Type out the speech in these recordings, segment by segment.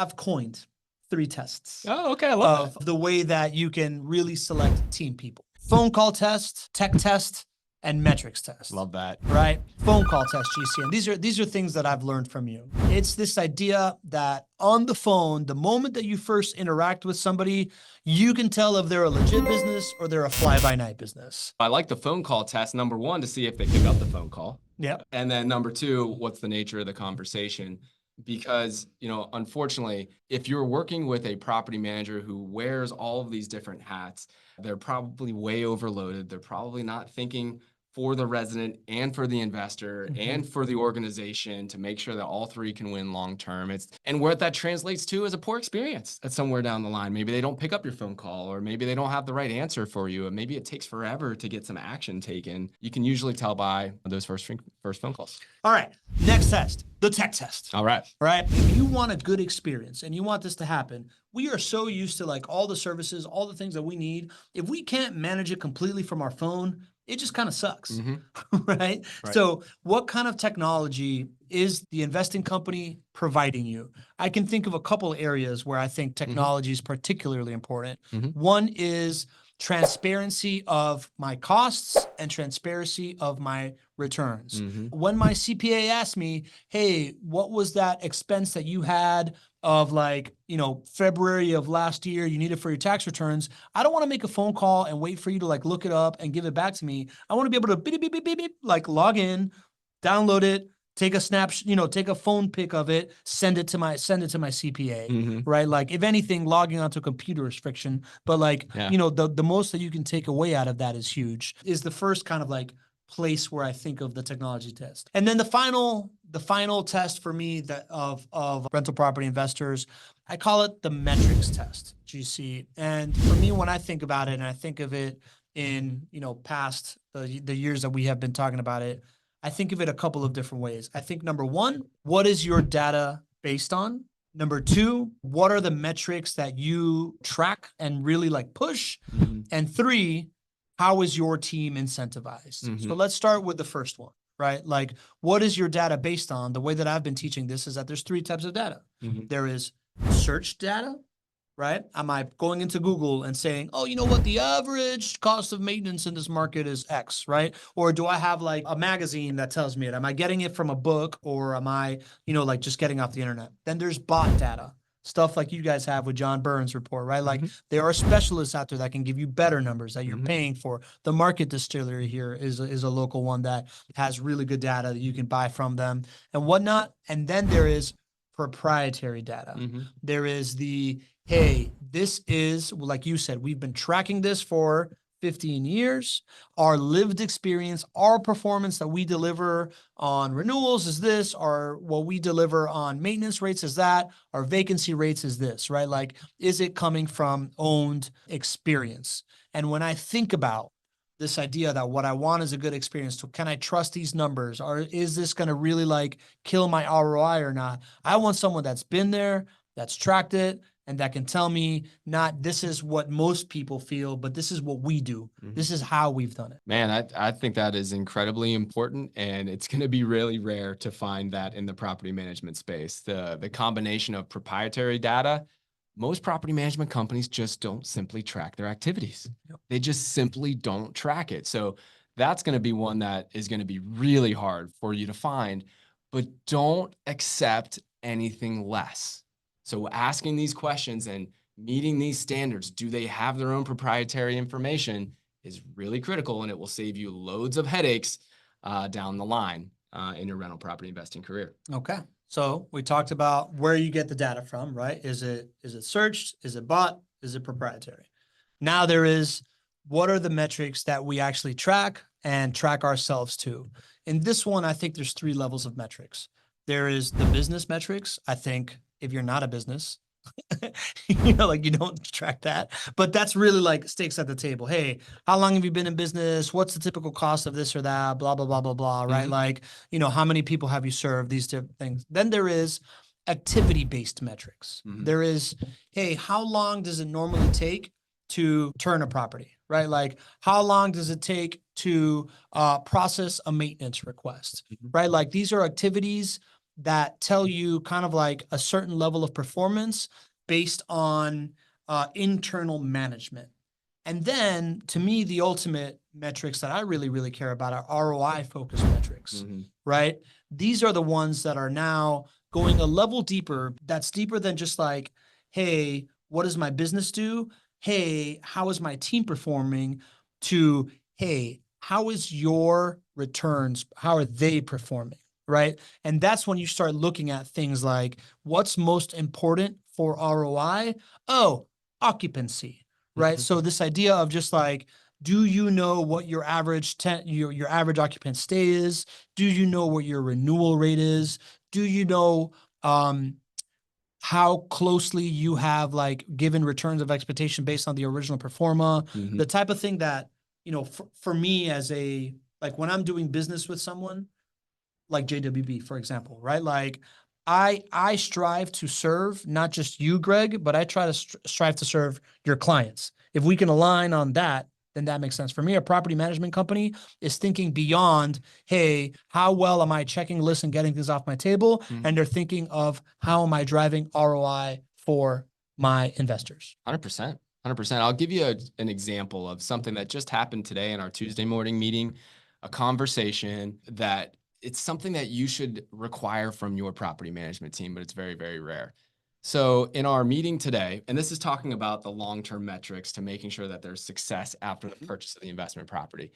I've coined 3 tests. Oh, okay. I love of the way that you can really select team people. Phone call test, tech test, and metrics test. Love that. Right? Phone call test, GCN. These are things that I've learned from you. It's this idea that on the phone, the moment that you first interact with somebody, you can tell if they're a legit business or they're a fly-by-night business. I like the phone call test, number 1, to see if they pick up the phone call. Yeah. And then number 2, what's the nature of the conversation? Because, unfortunately, if you're working with a property manager who wears all of these different hats, they're probably way overloaded. They're probably not thinking for the resident and for the investor and for the organization to make sure that all 3 can win long term. And what that translates to is a poor experience at somewhere down the line. Maybe they don't pick up your phone call, or maybe they don't have the right answer for you, and maybe it takes forever to get some action taken. You can usually tell by those first phone calls. All right, next test, the tech test. All right. Right? If you want a good experience and you want this to happen, we are so used to like all the services, all the things that we need. If we can't manage it completely from our phone, it just kind of sucks, right? So what kind of technology is the investing company providing you? I can think of a couple areas where I think technology is particularly important. One is transparency of my costs and transparency of my returns. When my CPA asked me, hey, what was that expense that you had of February of last year you needed for your tax returns, I don't want to make a phone call and wait for you to look it up and give it back to me. I want to be able to beep, beep, beep, beep, beep, log in, download it, take a snapshot, take a phone pic of it, send it to my CPA, right? If anything, logging onto a computer is friction, but the most that you can take away out of that is huge. Is the first kind of place where I think of the technology test. And then the final test for me of rental property investors, I call it the metrics test, GC. And for me, when I think about it, and I think of it in, past the years that we have been talking about it, I think of it a couple of different ways. I think number 1, what is your data based on? Number 2, what are the metrics that you track and really push? And 3, how is your team incentivized? So let's start with the first one, right? What is your data based on? The way that I've been teaching this is that there's 3 types of data. There is search data, right? Am I going into Google and saying, oh, you know what? The average cost of maintenance in this market is X, right? Or do I have a magazine that tells me it? Am I getting it from a book, or am I, just getting off the internet? Then there's bot data. Stuff like you guys have with John Burns' report, right? There are specialists out there that can give you better numbers that you're paying for. The Market Distillery here is a local one that has really good data that you can buy from them and whatnot. And then there is proprietary data. There is hey, this is, like you said, we've been tracking this for 15 years. Our lived experience, our performance that we deliver on renewals is this, or what we deliver on maintenance rates is that, our vacancy rates is this, right? Is it coming from owned experience? And when I think about this idea that what I want is a good experience, so can I trust these numbers, or is this going to really kill my ROI or not? I want someone that's been there, that's tracked it, and that can tell me not this is what most people feel, but this is what we do. This is how we've done it. Man, I think that is incredibly important, and it's going to be really rare to find that in the property management space. The combination of proprietary data, most property management companies just don't simply track their activities. They just simply don't track it. So that's going to be one that is going to be really hard for you to find, but don't accept anything less. So asking these questions and meeting these standards, do they have their own proprietary information, is really critical, and it will save you loads of headaches down the line in your rental property investing career. Okay. So we talked about where you get the data from, right? Is it searched? Is it bought? Is it proprietary? Now there is, what are the metrics that we actually track and track ourselves to? In this one, I think there's 3 levels of metrics. There is the business metrics. I think if you're not a business, you don't track that, but that's really stakes at the table. Hey, how long have you been in business? What's the typical cost of this or that? Blah, blah, blah, blah, blah, right? How many people have you served? These different things. Then there is activity-based metrics. There is, hey, how long does it normally take to turn a property, right? How long does it take to process a maintenance request, right? These are activities that tell you kind of like a certain level of performance based on internal management. And then to me, the ultimate metrics that I really, really care about are ROI focused metrics, right? These are the ones that are now going a level deeper. That's deeper than just like, hey, what does my business do? Hey, how is my team performing? To, hey, how is your returns? How are they performing? Right. And that's when you start looking at things like what's most important for ROI? Oh, occupancy. Right. So this idea of just like, do you know what your average your average occupant stay is? Do you know what your renewal rate is? Do you know how closely you have like given returns of expectation based on the original performa? The type of thing that, for me as a, like when I'm doing business with someone like JWB, for example, right? Like I strive to serve not just you, Greg, but I try to strive to serve your clients. If we can align on that, then that makes sense. For me, a property management company is thinking beyond, hey, how well am I checking lists and getting things off my table? And they're thinking of how am I driving ROI for my investors? 100%. 100%. I'll give you an example of something that just happened today in our Tuesday morning meeting, a conversation that it's something that you should require from your property management team, but it's very, very rare. So in our meeting today, and this is talking about the long-term metrics to making sure that there's success after the purchase of the investment property.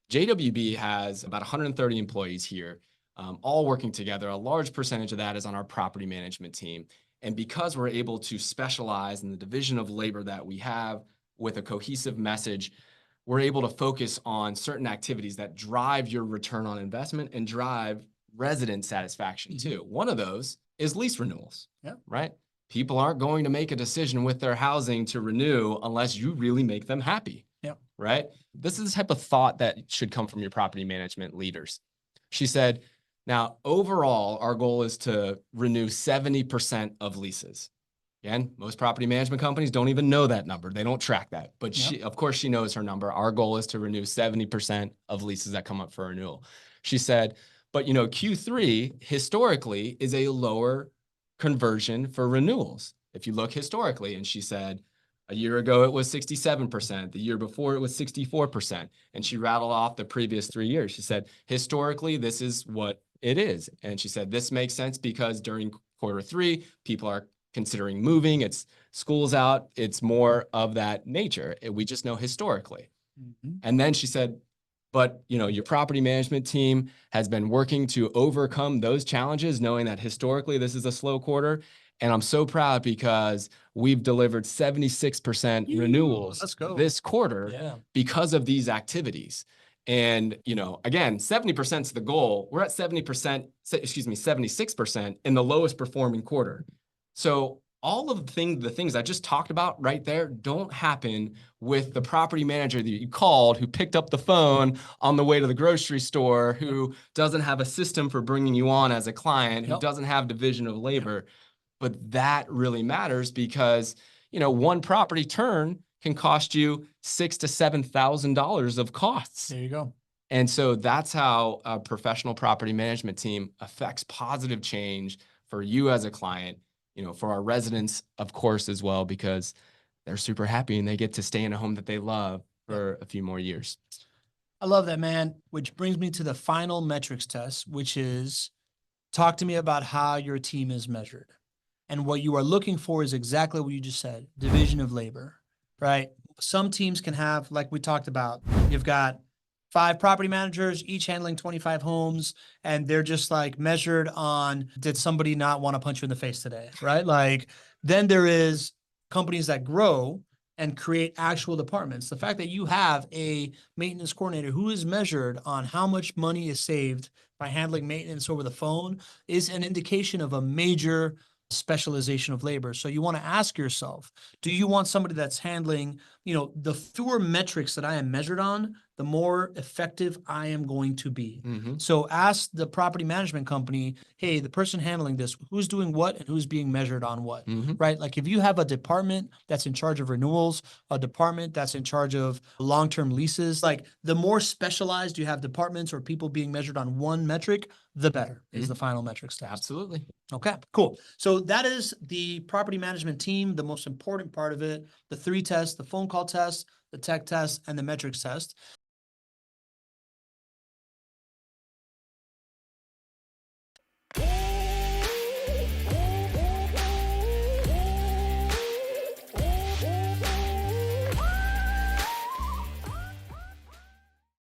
JWB has about 130 employees here, all working together. A large percentage of that is on our property management team. And because we're able to specialize in the division of labor that we have with a cohesive message, we're able to focus on certain activities that drive your return on investment and drive resident satisfaction too. One of those is lease renewals, right? People aren't going to make a decision with their housing to renew unless you really make them happy, right? This is the type of thought that should come from your property management leaders. She said, now, overall, our goal is to renew 70% of leases. Again, most property management companies don't even know that number. They don't track that. But she, of course, she knows her number. Our goal is to renew 70% of leases that come up for renewal. She said, but Q3 historically is a lower conversion for renewals. If you look historically, and she said, a year ago, it was 67%. The year before, it was 64%. And she rattled off the previous 3 years. She said, historically, this is what it is. And she said, this makes sense because during Q3, people are considering moving. It's school's out. It's more of that nature. We just know historically. And then she said, but your property management team has been working to overcome those challenges, knowing that historically this is a slow quarter. And I'm so proud because we've delivered 76% renewals this quarter because of these activities. And, again, 70% is the goal. We're at 76% in the lowest performing quarter. So all of the things I just talked about right there don't happen with the property manager that you called, who picked up the phone on the way to the grocery store, who doesn't have a system for bringing you on as a client, who doesn't have division of labor. But that really matters because, one property turn can cost you $6,000 to $7,000 of costs. There you go. And so that's how a professional property management team affects positive change for you as a client, for our residents, of course, as well, because they're super happy and they get to stay in a home that they love for a few more years. I love that, man. Which brings me to the final metrics test, which is talk to me about how your team is measured. And what you are looking for is exactly what you just said, division of labor, right? Some teams can have, like we talked about, you've got 5 property managers, each handling 25 homes, and they're just like measured on, did somebody not want to punch you in the face today, right? Like, then there is companies that grow and create actual departments. The fact that you have a maintenance coordinator who is measured on how much money is saved by handling maintenance over the phone is an indication of a major specialization of labor. So you want to ask yourself, do you want somebody that's handling, the fewer metrics that I am measured on, the more effective I am going to be. So ask the property management company, hey, the person handling this, who's doing what and who's being measured on what, right? Like if you have a department that's in charge of renewals, a department that's in charge of long-term leases, like the more specialized you have departments or people being measured on one metric, the better is the final metrics test. Absolutely. Okay, cool. So that is the property management team, the most important part of it, the 3 tests, the phone call test, the tech test, and the metrics test.